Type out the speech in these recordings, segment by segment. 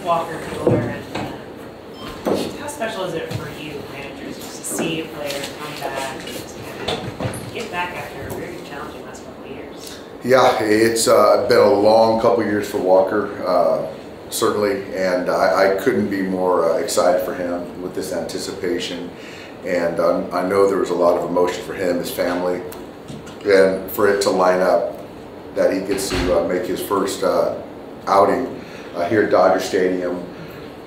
Walker Buehler, and how special is it for you managers just to see a player come back and just kind of get back after a very challenging last couple of years? Yeah, it's been a long couple of years for Walker, certainly, and I couldn't be more excited for him with this anticipation. And I know there was a lot of emotion for him, his family, and for it to line up that he gets to make his first outing here at Dodger Stadium.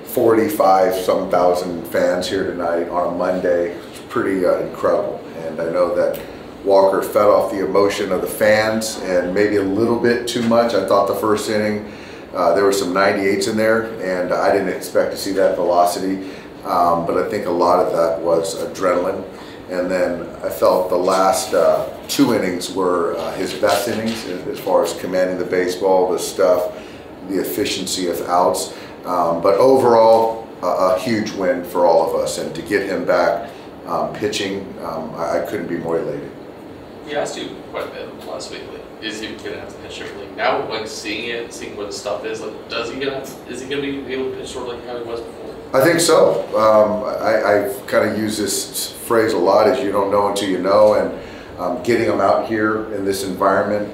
45-some thousand fans here tonight on a Monday. It's pretty incredible. And I know that Walker fed off the emotion of the fans and maybe a little bit too much. I thought the first inning there were some 98s in there, and I didn't expect to see that velocity. But I think a lot of that was adrenaline. And then I felt the last 2 innings were his best innings as far as commanding the baseball, the stuff, the efficiency of outs. But overall, a huge win for all of us. And to get him back pitching, I couldn't be more elated. He asked you quite a bit last week. Like, is he going to have to pitch differently? Now, like seeing what the stuff is, like, is he going to be able to pitch sort of like how he was before? I think so. I've kind of used this phrase a lot, as you don't know until you know, and getting him out here in this environment,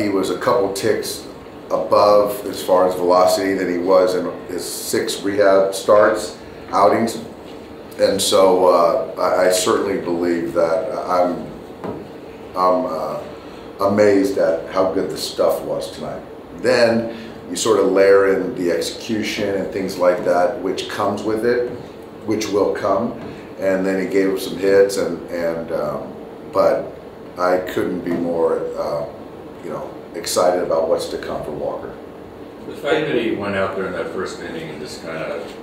he was a couple ticks above as far as velocity than he was in his 6 rehab outings, and so I certainly believe that I'm amazed at how good the stuff was tonight. Then you sort of layer in the execution and things like that, which comes with it, which will come. And then he gave up some hits, but I couldn't be more, excited about what's to come for Walker. The fact that he went out there in that first inning and just kind of,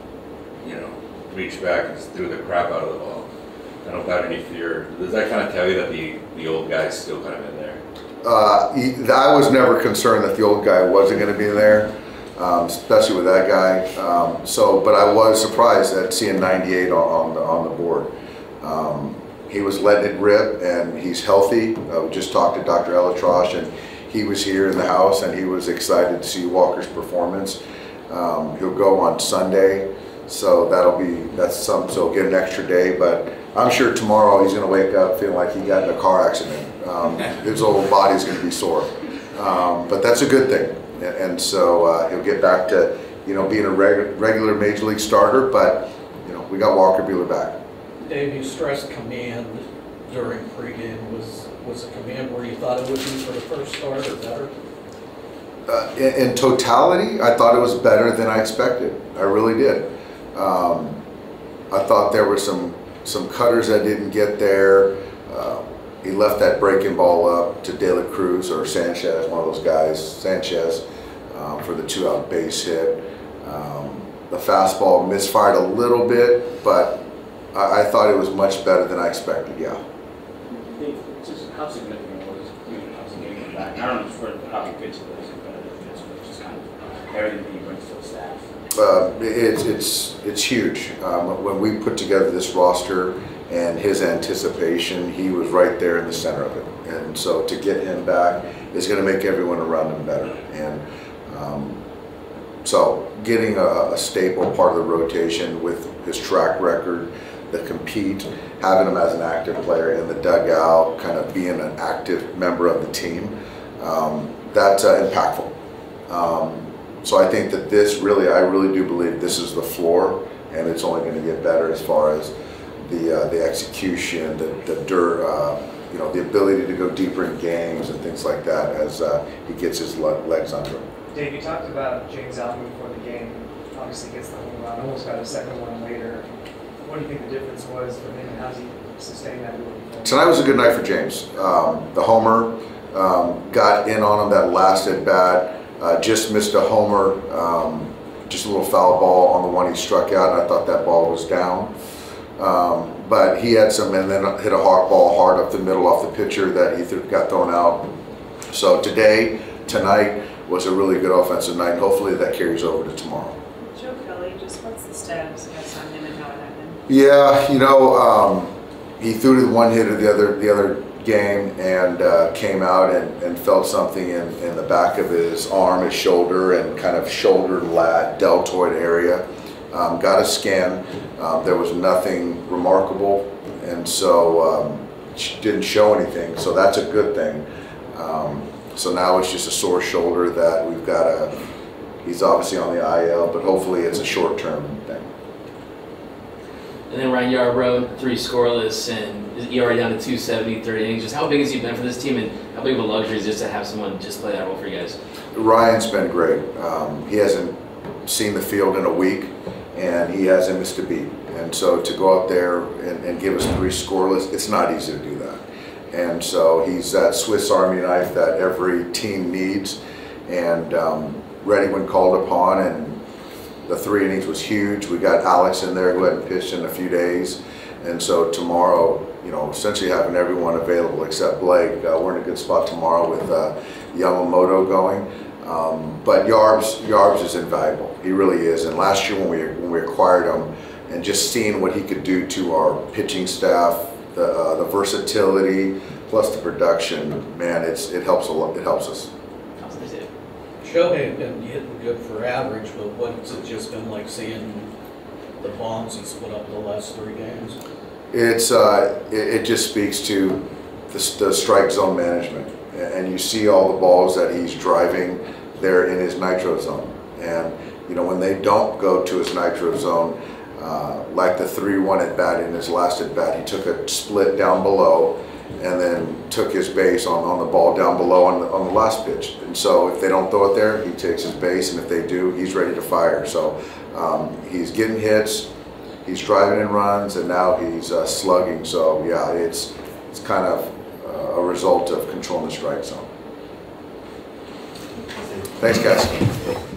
reached back and just threw the crap out of the ball, I don't have any fear. Does that kind of tell you that the old guy's still kind of in there? I was never concerned that the old guy wasn't going to be there, especially with that guy. But I was surprised at seeing 98 on the board. He was letting it rip, and he's healthy. We just talked to Dr. Elatrosh, and he was here in the house, and he was excited to see Walker's performance. He'll go on Sunday, so so get an extra day. But I'm sure tomorrow he's going to wake up feeling like he got in a car accident. His old body's going to be sore, but that's a good thing. And so he'll get back to being a regular major league starter. But we got Walker Buehler back. Dave, you stressed command during pregame. Was the command where you thought it would be for the first start, or better? In totality, I thought it was better than I expected. I really did. I thought there were some cutters that didn't get there. He left that breaking ball up to De La Cruz or Sanchez, one of those guys, Sanchez, for the 2-out base hit. The fastball misfired a little bit, but I thought it was much better than I expected, yeah. Just how significant was getting him back? I don't know for how he fits with his competitiveness, but just kind of everything that he brings to the staff. It's huge. When we put together this roster and his anticipation, he was right there in the center of it. And so to get him back is going to make everyone around him better. And so getting a staple part of the rotation with his track record, the compete, having him as an active player in the dugout, kind of being an active member of the team, that's impactful. So I think that I really do believe this is the floor, and it's only going to get better as far as the execution, the ability to go deeper in games and things like that as he gets his legs under him. Dave, you talked about James Outman before the game. Obviously gets the home run, almost got a second one later. What do you think the difference was for him, and how's he sustained that moving? Tonight was a good night for James. The homer got in on him that last at bat. Just missed a homer, just a little foul ball on the one he struck out, and I thought that ball was down. But he had some, and then hit a hawk ball hard up the middle off the pitcher that he got thrown out. So tonight was a really good offensive night, and hopefully that carries over to tomorrow. Joe Kelly, just what's the status on him and how it happened? Yeah, he threw to the one hitter the other game and came out and felt something in the back of his arm, his shoulder, and kind of shoulder lat deltoid area. Got a scan. There was nothing remarkable, and so didn't show anything. So that's a good thing. So now it's just a sore shoulder that we've got to. He's obviously on the IL, but hopefully it's a short-term thing. And then Ryan Yarbrough, 3 scoreless, and ERA down to 270, 30 innings. Just how big has he been for this team, and how big of a luxury is just to have someone just play that role for you guys? Ryan's been great. He hasn't seen the field in a week, and he hasn't missed a beat. And so to go out there and give us 3 scoreless, it's not easy to do that. And so he's that Swiss Army knife that every team needs, and ready when called upon. And the 3 innings was huge. We got Alex in there who hadn't pitched in a few days, and so tomorrow, you know, essentially having everyone available except Blake. We're in a good spot tomorrow with Yamamoto going. But Yarbs is invaluable. He really is. And last year when we acquired him, and just seeing what he could do to our pitching staff, the versatility plus the production, man, it helps a lot. It helps us. Shohei been hitting good for average, but what's it just been like seeing the bombs he's put up the last 3 games? It just speaks to the strike zone management, and you see all the balls that he's driving there in his nitro zone. And you know, when they don't go to his nitro zone, like the 3-1 at bat in his last at bat, he took a split down below and then took his base on the ball down below on the last pitch. And so if they don't throw it there, he takes his base, and if they do, he's ready to fire. So he's getting hits, he's driving in runs, and now he's slugging. So yeah, it's kind of a result of controlling the strike zone. Thanks, guys.